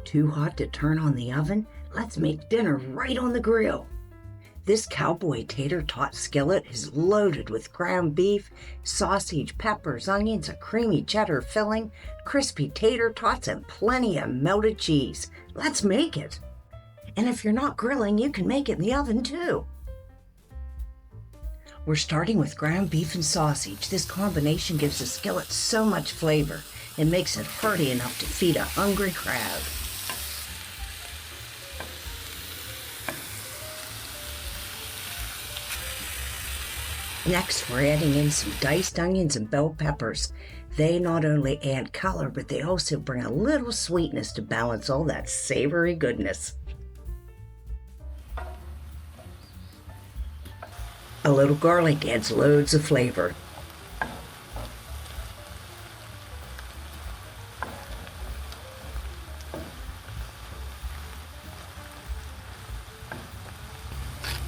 Too hot to turn on the oven? Let's make dinner right on the grill. This Cowboy Tater Tot Skillet is loaded with ground beef, sausage, peppers, onions, a creamy cheddar filling, crispy tater tots, and plenty of melted cheese. Let's make it. And if you're not grilling, you can make it in the oven too. We're starting with ground beef and sausage. This combination gives the skillet so much flavor and makes it hearty enough to feed a hungry crowd. Next, we're adding in some diced onions and bell peppers. They not only add color, but they also bring a little sweetness to balance all that savory goodness. A little garlic adds loads of flavor.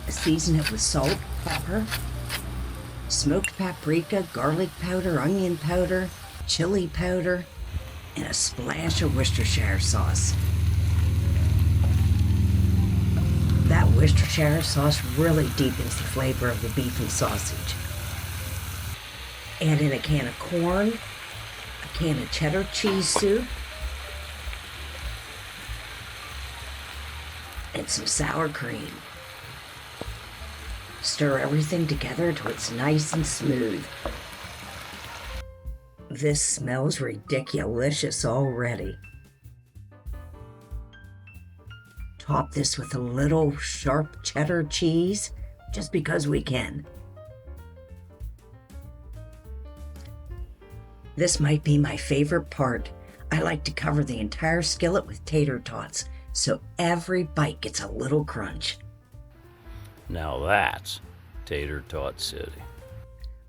Season it with salt, pepper, smoked paprika, garlic powder, onion powder, chili powder, and a splash of Worcestershire sauce. That Worcestershire sauce really deepens the flavor of the beef and sausage. Add in a can of corn, a can of cheddar cheese soup, and some sour cream. Stir everything together till it's nice and smooth. This smells ridiculous already. Top this with a little sharp cheddar cheese, just because we can. This might be my favorite part. I like to cover the entire skillet with tater tots, so every bite gets a little crunch. Now that's Tater Tot City.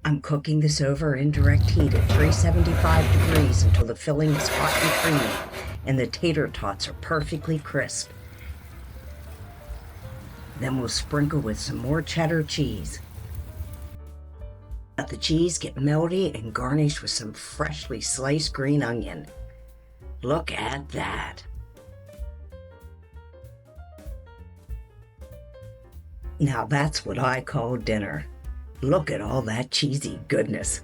I'm cooking this over indirect heat at 375 degrees until the filling is hot and creamy and the tater tots are perfectly crisp. Then we'll sprinkle with some more cheddar cheese. Let the cheese get melty and garnish with some freshly sliced green onion. Look at that. Now that's what I call dinner. Look at all that cheesy goodness.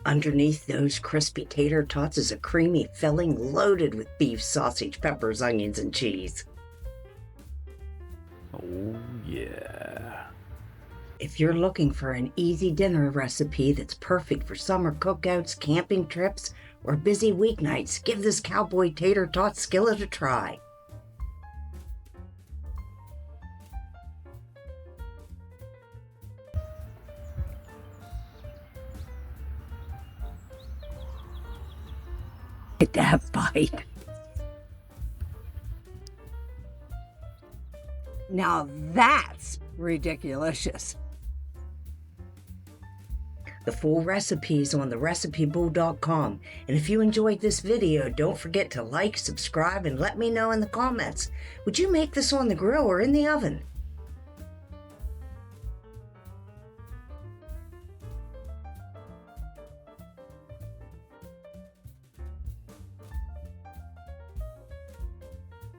Underneath those crispy tater tots is a creamy filling loaded with beef, sausage, peppers, onions, and cheese. Oh yeah. If you're looking for an easy dinner recipe that's perfect for summer cookouts, camping trips, or busy weeknights, give this Cowboy Tater Tot Skillet a try. Take that bite. Now that's ridiculous. The full recipe is on therecipebowl.com. And if you enjoyed this video, don't forget to like, subscribe, and let me know in the comments. Would you make this on the grill or in the oven?